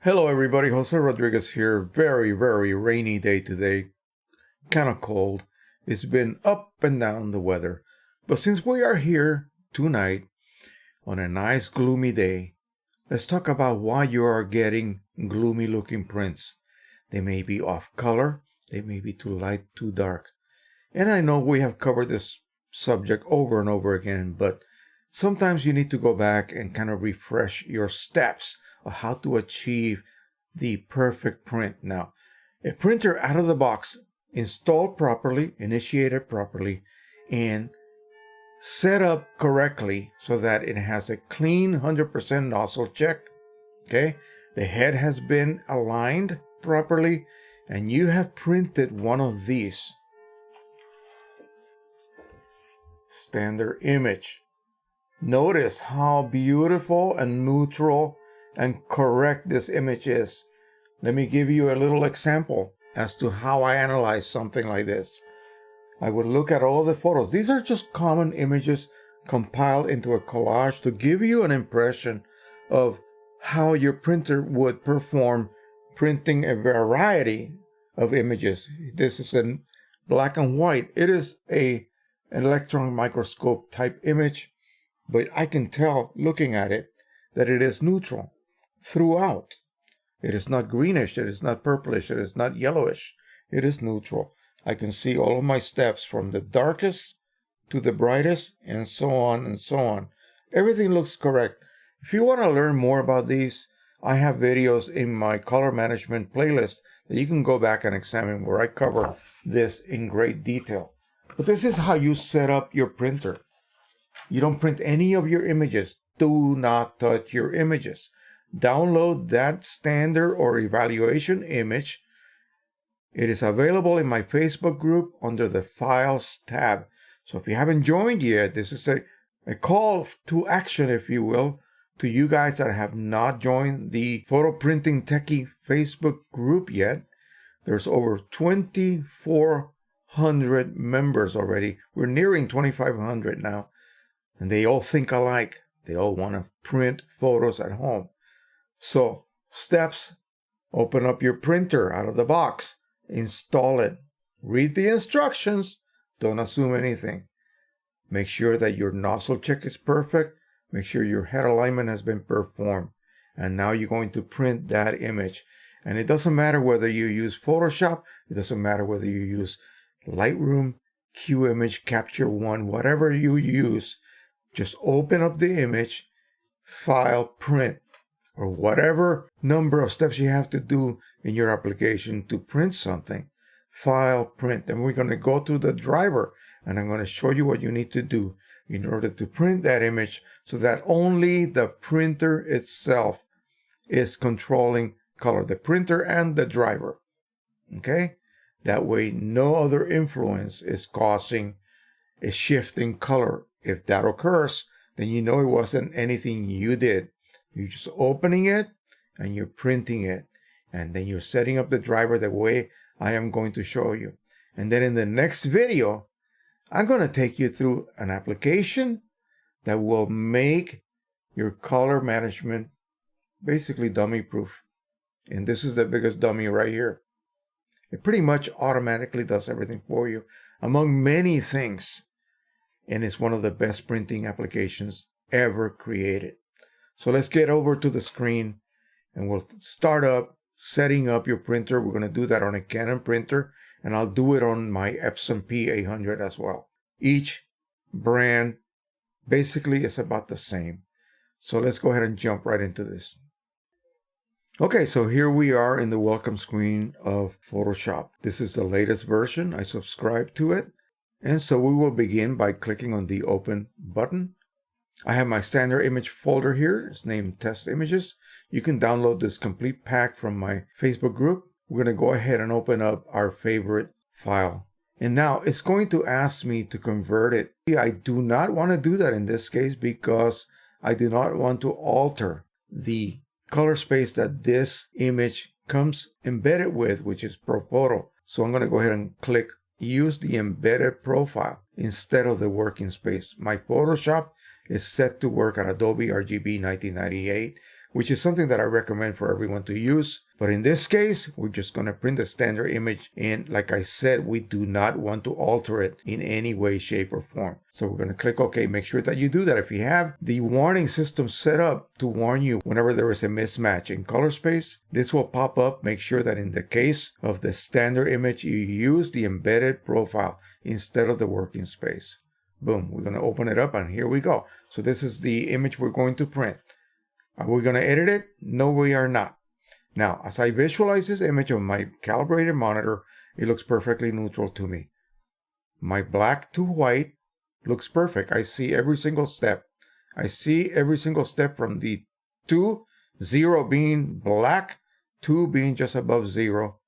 Hello everybody, Jose Rodriguez here. Very rainy day today. Kind of cold. It's been up and down the weather. But since we are here tonight on a nice gloomy day, let's talk about why you are getting gloomy looking prints. They may be off color. They may be too light, too dark. And I know we have covered this subject over and over again, but sometimes you need to go back and kind of refresh your steps of how to achieve the perfect print. Now, a printer out of the box, installed properly, initiated properly, and set up correctly so that it has a clean 100% nozzle check. Okay, the head has been aligned properly, and you have printed one of these. Standard image. Notice how beautiful and neutral and correct this image is. Let me give you a little example as to how I analyze something like this. I would look at all the photos. These are just common images compiled into a collage to give you an impression of how your printer would perform printing a variety of images. This is in black and white. It is an electron microscope type image, but I can tell looking at it that it is neutral throughout. It is not greenish, it is not purplish, it is not yellowish. It is neutral. I can see all of my steps from the darkest to the brightest, and so on and so on. Everything looks correct. If you want to learn more about these, I have videos in my color management playlist that you can go back and examine where I cover this in great detail. But this is how you set up your printer. You don't print any of your images. Do not touch your images. Download that standard or evaluation image. It is available in my Facebook group under the Files tab. So if you haven't joined yet, this is a call to action, if you will, to you guys that have not joined the Photo Printing Techie Facebook group yet. There's over 2,400 members already. We're nearing 2,500 now. And they all think alike. They all want to print photos at home. So, steps: open up your printer out of the box, install it, read the instructions, don't assume anything. Make sure that your nozzle check is perfect, make sure your head alignment has been performed, and now you're going to print that image. And it doesn't matter whether you use Photoshop, it doesn't matter whether you use Lightroom, QImage, Capture One, whatever you use, just open up the image, file, print, or whatever number of steps you have to do in your application to print something. File, print. And we're going to go through the driver, and I'm going to show you what you need to do in order to print that image so that only the printer itself is controlling color, the printer and the driver. Okay? That way, no other influence is causing a shift in color. If that occurs, then you know it wasn't anything you did. You're just opening it and you're printing it. And then you're setting up the driver the way I am going to show you. And then in the next video, I'm going to take you through an application that will make your color management basically dummy proof. And this is the biggest dummy right here. It pretty much automatically does everything for you, among many things. And it's one of the best printing applications ever created. So let's get over to the screen and we'll start up setting up your printer. We're going to do that on a Canon printer, and I'll do it on my Epson P800 as well. Each brand basically is about the same. So let's go ahead and jump right into this. Okay, so here we are in the welcome screen of Photoshop. This is the latest version. I subscribe to it. And so we will begin by clicking on the Open button. I have my standard image folder here. It's named Test Images. You can download this complete pack from my Facebook group. We're going to go ahead and open up our favorite file. And now it's going to ask me to convert it. I do not want to do that in this case because I do not want to alter the color space that this image comes embedded with, which is ProPhoto. So I'm going to go ahead and click use the embedded profile instead of the working space. My Photoshop is set to work at Adobe RGB 1998, which is something that I recommend for everyone to use. But in this case, we're just going to print the standard image. And like I said, we do not want to alter it in any way, shape, or form. So we're going to click OK. Make sure that you do that. If you have the warning system set up to warn you whenever there is a mismatch in color space, this will pop up. Make sure that in the case of the standard image, you use the embedded profile instead of the working space. Boom. We're going to open it up and here we go. So this is the image we're going to print. Are we going to edit it? No, we are not. Now, as I visualize this image on my calibrated monitor, it looks perfectly neutral to me. My black to white looks perfect. I see every single step. I see every single step from the 2, 0 being black, 2 being just above 0,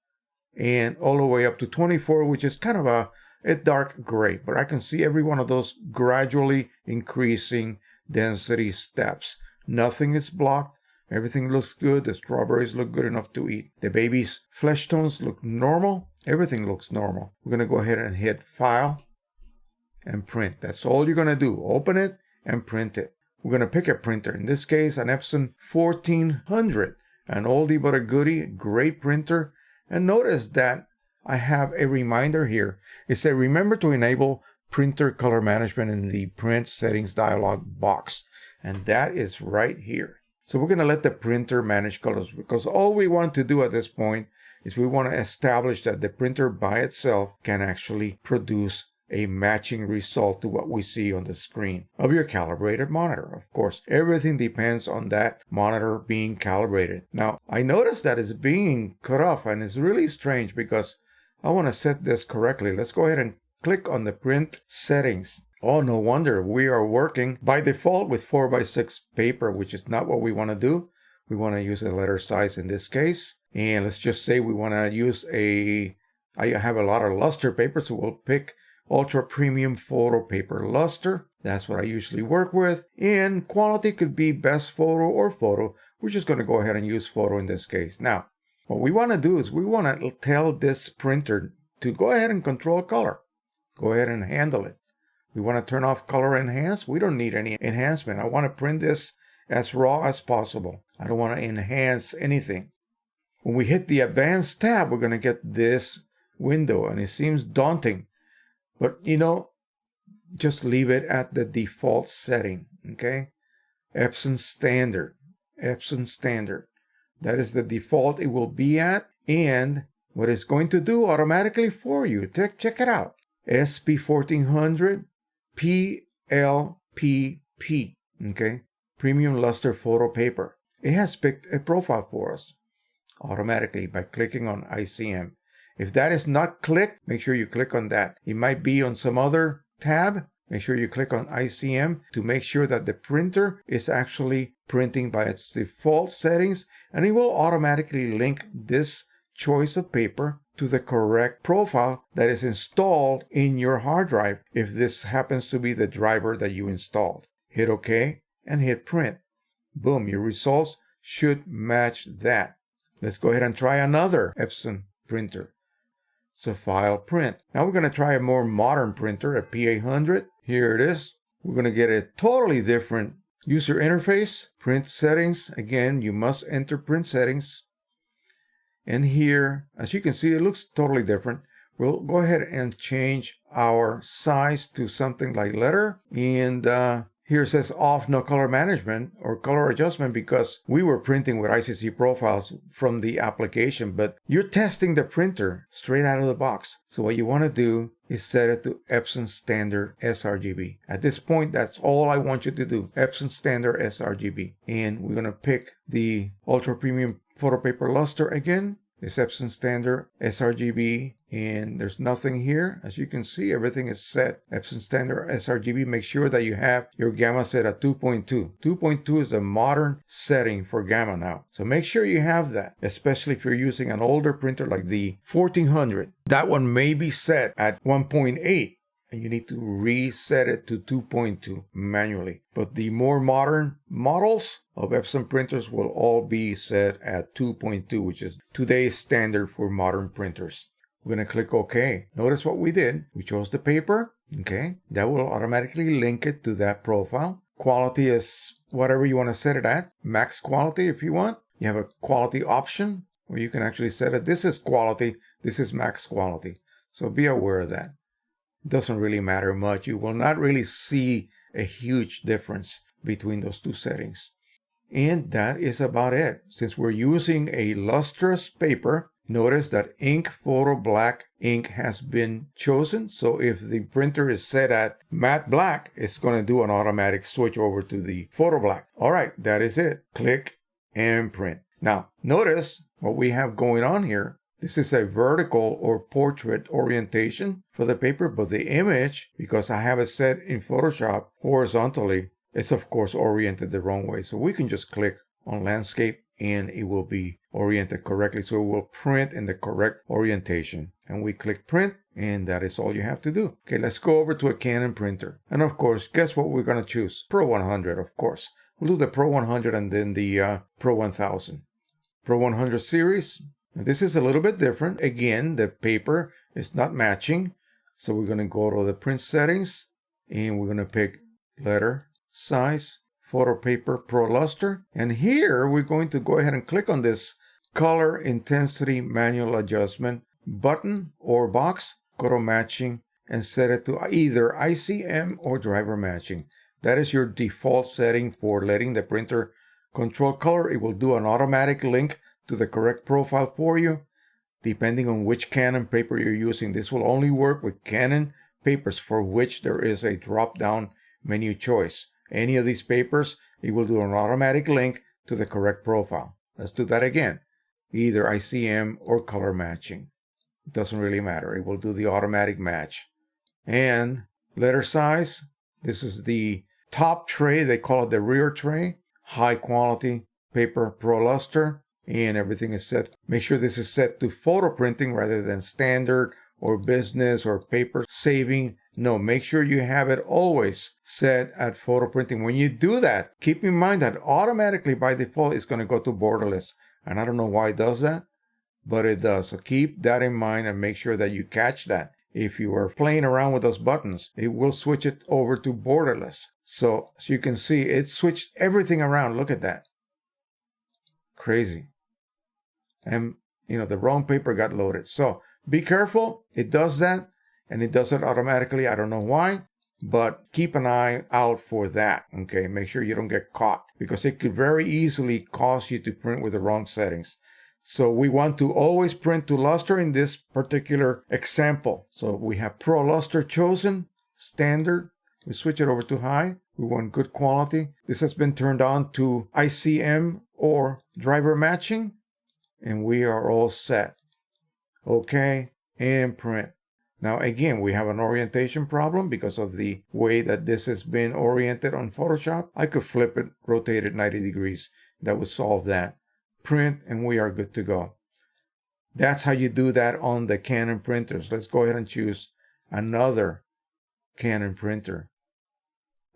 and all the way up to 24, which is kind of a dark gray. But I can see every one of those gradually increasing density steps. Nothing is blocked. Everything looks good. The strawberries look good enough to eat. The baby's flesh tones look normal. Everything looks normal. We're going to go ahead and hit File and Print. That's all you're going to do. Open it and print it. We're going to pick a printer. In this case, an Epson 1400. An oldie but a goodie. Great printer. And notice that I have a reminder here. It said, remember to enable printer color management in the print settings dialog box. And that is right here. So we're going to let the printer manage colors because all we want to do at this point is we want to establish that the printer by itself can actually produce a matching result to what we see on the screen of your calibrated monitor. Of course, everything depends on that monitor being calibrated. Now, I noticed that it's being cut off and it's really strange because I want to set this correctly. Let's go ahead and click on the print settings. Oh, no wonder we are working by default with 4x6 paper, which is not what we want to do. We want to use a letter size in this case. And let's just say we want to use I have a lot of luster paper, so we'll pick ultra premium photo paper luster. That's what I usually work with. And quality could be best photo or photo. We're just going to go ahead and use photo in this case. Now, what we want to do is we want to tell this printer to go ahead and control color. Go ahead and handle it. We want to turn off color enhance. We don't need any enhancement. I want to print this as raw as possible. I don't want to enhance anything. When we hit the advanced tab, we're going to get this window and it seems daunting. But you know, just leave it at the default setting. Okay. Epson standard. Epson standard. That is the default it will be at. And what it's going to do automatically for you. Check it out. SP1400. PLPP, okay, premium luster photo paper. It has picked a profile for us automatically by clicking on ICM. If that is not clicked, make sure you click on that. It might be on some other tab. Make sure you click on ICM to make sure that the printer is actually printing by its default settings, and it will automatically link this choice of paper to the correct profile that is installed in your hard drive if this happens to be the driver that you installed. Hit OK and hit print. Boom, your results should match that. Let's go ahead and try another Epson printer. So File, Print. Now we're going to try a more modern printer, a P800. Here it is. We're going to get a totally different user interface. Print settings. Again, you must enter print settings. And here, as you can see, it looks totally different. We'll go ahead and change our size to something like letter. And here it says off, no color management or color adjustment because we were printing with ICC profiles from the application, but you're testing the printer straight out of the box. So what you want to do is set it to Epson Standard sRGB. At this point, that's all I want you to do. Epson Standard sRGB. And we're going to pick the Ultra Premium Photo Paper Luster again. It's Epson Standard sRGB, and there's nothing here. As you can see, everything is set. Epson Standard sRGB, make sure that you have your gamma set at 2.2. 2.2 is a modern setting for gamma now. So make sure you have that, especially if you're using an older printer like the 1400. That one may be set at 1.8. and you need to reset it to 2.2 manually. But the more modern models of Epson printers will all be set at 2.2, which is today's standard for modern printers. We're going to click OK. Notice what we did. We chose the paper. Okay. That will automatically link it to that profile. Quality is whatever you want to set it at. Max quality if you want. You have a quality option where you can actually set it. This is quality. This is max quality. So be aware of that. It doesn't really matter much. You will not really see a huge difference between those two settings. And that is about it. Since we're using a lustrous paper, notice that ink photo black ink has been chosen. So if the printer is set at matte black, it's going to do an automatic switch over to the photo black. All right, that is it. Click and print. Now, notice what we have going on here. This is a vertical or portrait orientation for the paper, but the image, because I have it set in Photoshop horizontally, it's of course oriented the wrong way. So we can just click on landscape and it will be oriented correctly. So it will print in the correct orientation. And we click print and that is all you have to do. Okay, let's go over to a Canon printer. And of course, guess what we're going to choose? Pro 100, of course. We'll do the Pro 100 and then the Pro 1000. Pro 100 series. Now, this is a little bit different. Again, the paper is not matching. So we're going to go to the print settings and we're going to pick letter size, photo paper pro luster. And here we're going to go ahead and click on this color intensity manual adjustment button or box, go to matching and set it to either ICM or driver matching. That is your default setting for letting the printer control color. It will do an automatic link to the correct profile for you, depending on which Canon paper you're using. This will only work with Canon papers for which there is a drop-down menu choice. Any of these papers, it will do an automatic link to the correct profile. Let's do that again. Either ICM or color matching. It doesn't really matter. It will do the automatic match. And letter size, this is the top tray. They call it the rear tray. High quality paper pro luster. And everything is set. Make sure this is set to photo printing rather than standard or business or paper saving. No, make sure you have it always set at photo printing. When you do that, keep in mind that automatically by default it's going to go to borderless. And I don't know why it does that, but it does. So keep that in mind and make sure that you catch that. If you are playing around with those buttons, it will switch it over to borderless. So as you can see, it switched everything around. Look at that. Crazy. And, the wrong paper got loaded. So be careful. It does that. And it does it automatically. I don't know why, but keep an eye out for that. Okay, make sure you don't get caught because it could very easily cause you to print with the wrong settings. So we want to always print to luster in this particular example. So we have Pro Luster chosen, standard. We switch it over to high. We want good quality. This has been turned on to ICM or driver matching, and we are all set. Okay, and print. Now, again, we have an orientation problem because of the way that this has been oriented on Photoshop. I could flip it, rotate it 90 degrees. That would solve that. Print, and we are good to go. That's how you do that on the Canon printers. Let's go ahead and choose another Canon printer.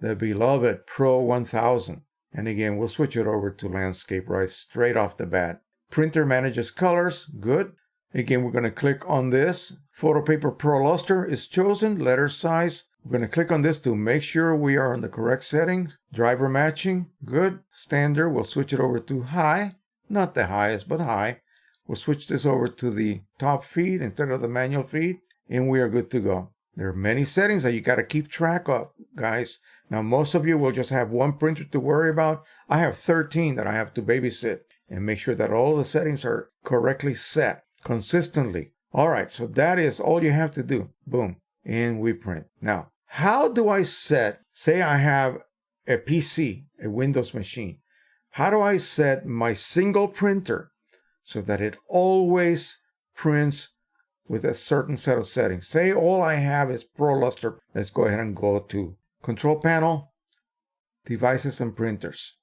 The beloved Pro 1000. And again, we'll switch it over to landscape right straight off the bat. Printer manages colors. Good. Again, we're going to click on this. Photo Paper Pro Luster is chosen. Letter size. We're going to click on this to make sure we are on the correct settings. Driver matching. Good. Standard. We'll switch it over to high. Not the highest, but high. We'll switch this over to the top feed instead of the manual feed. And we are good to go. There are many settings that you got to keep track of, guys. Now, most of you will just have one printer to worry about. I have 13 that I have to babysit and make sure that all the settings are correctly set consistently. All right, so that is all you have to do. Boom, and we print. Now, how do I set, say I have a PC, a Windows machine. How do I set my single printer so that it always prints with a certain set of settings? Say all I have is Pro Luster. Let's go ahead and go to Control Panel, Devices and Printers.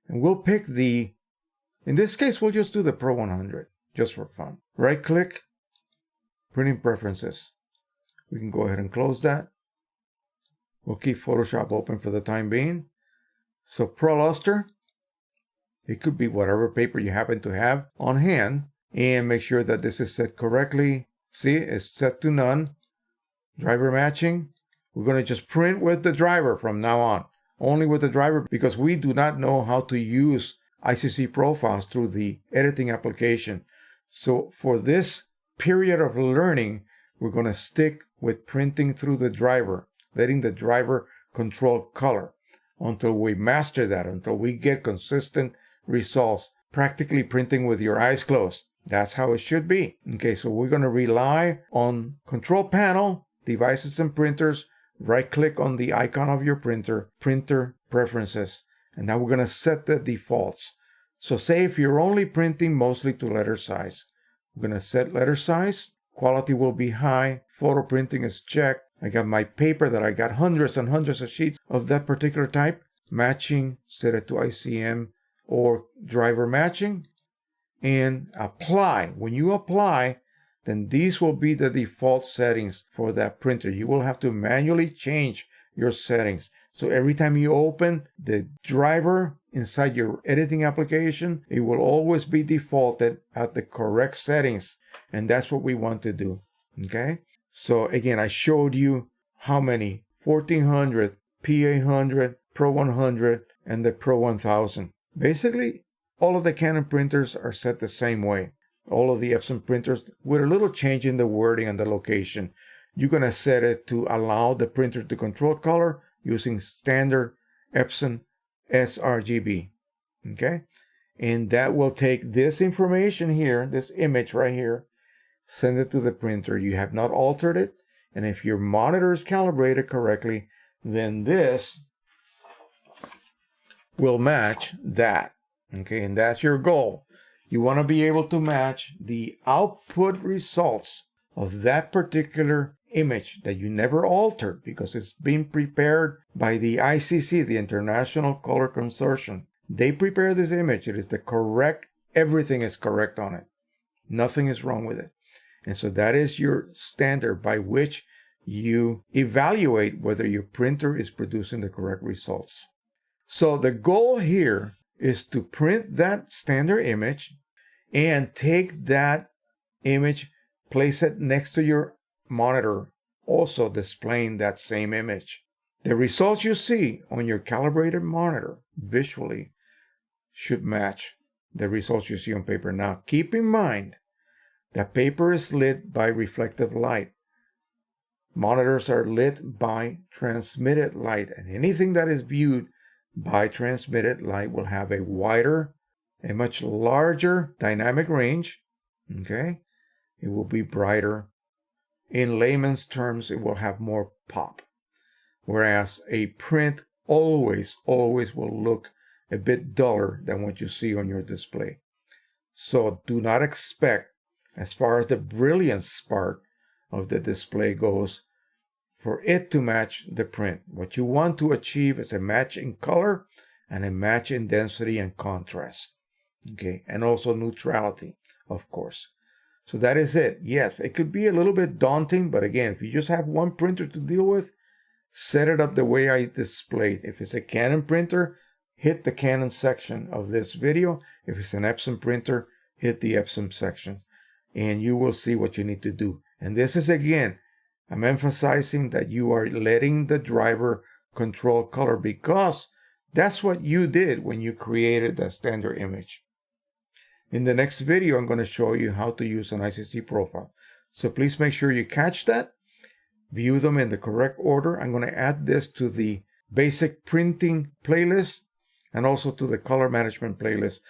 And we'll pick in this case, we'll just do the Pro 100. Just for fun. Right click, printing preferences. We can go ahead and close that. We'll keep Photoshop open for the time being. So ProLuster, it could be whatever paper you happen to have on hand, and make sure that this is set correctly. See, it's set to none. Driver matching. We're going to just print with the driver from now on. Only with the driver, because we do not know how to use ICC profiles through the editing application. So for this period of learning, we're going to stick with printing through the driver, letting the driver control color until we master that, until we get consistent results, practically printing with your eyes closed. That's how it should be. Okay, so we're going to rely on Control Panel, Devices and Printers, right-click on the icon of your printer, Printer Preferences, and now we're going to set the defaults. So say if you're only printing mostly to letter size, we're going to set letter size. Quality will be high. Photo printing is checked. I got my paper that I got hundreds and hundreds of sheets of that particular type. Matching, set it to ICM or driver matching, and apply. When you apply, then these will be the default settings for that printer. You will have to manually change your settings. So every time you open the driver inside your editing application, it will always be defaulted at the correct settings. And that's what we want to do. Okay? So again, I showed you how many: 1400, P800, Pro 100, and the Pro 1000. Basically, all of the Canon printers are set the same way. All of the Epson printers, with a little change in the wording and the location. You're going to set it to allow the printer to control color using standard Epson sRGB. Okay? And that will take this information here, this image right here, send it to the printer. You have not altered it. And if your monitor is calibrated correctly, then this will match that. Okay, and that's your goal. You want to be able to match the output results of that particular image that you never altered because it's been prepared by the ICC, the International Color Consortium. They prepare this image. It is the correct, everything is correct on it. Nothing is wrong with it. And so that is your standard by which you evaluate whether your printer is producing the correct results. So the goal here is to print that standard image and take that image, place it next to your monitor, also displaying that same image. The results you see on your calibrated monitor visually should match the results you see on paper. Now, keep in mind that paper is lit by reflective light. Monitors are lit by transmitted light, and anything that is viewed by transmitted light will have a wider, a much larger dynamic range. Okay? It will be brighter. In layman's terms, it will have more pop. Whereas a print always will look a bit duller than what you see on your display. So do not expect, as far as the brilliance part of the display goes, for it to match the print. What you want to achieve is a match in color and a match in density and contrast. Okay, and also neutrality, of course. So that is it. Yes, it could be a little bit daunting, but again, if you just have one printer to deal with, set it up the way I displayed. If it's a Canon printer, hit the Canon section of this video. If it's an Epson printer, hit the Epson section, and you will see what you need to do. And this is, again, I'm emphasizing that you are letting the driver control color because that's what you did when you created that standard image. In the next video, I'm going to show you how to use an ICC profile. So please make sure you catch that. View them in the correct order. I'm going to add this to the basic printing playlist and also to the color management playlist,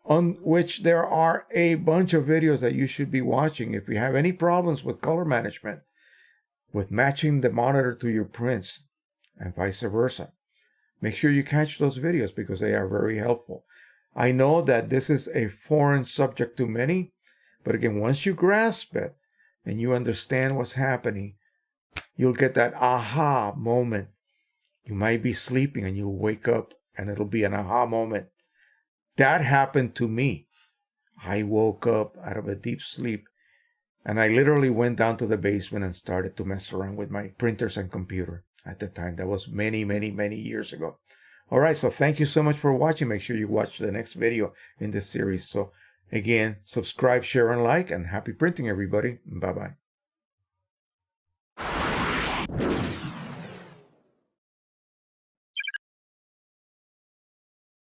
on which there are a bunch of videos that you should be watching if you have any problems with color management, with matching the monitor to your prints and vice versa. Make sure you catch those videos because they are very helpful. I know that this is a foreign subject to many, but again, once you grasp it and you understand what's happening, you'll get that aha moment. You might be sleeping and you'll wake up and it'll be an aha moment. That happened to me. I woke up out of a deep sleep And I literally went down to the basement and started to mess around with my printers and computer at the time. That was many, many, many years ago. All right, so thank you so much for watching. Make sure you watch the next video in this series. So again, subscribe, share, and like, and happy printing, everybody. Bye-bye.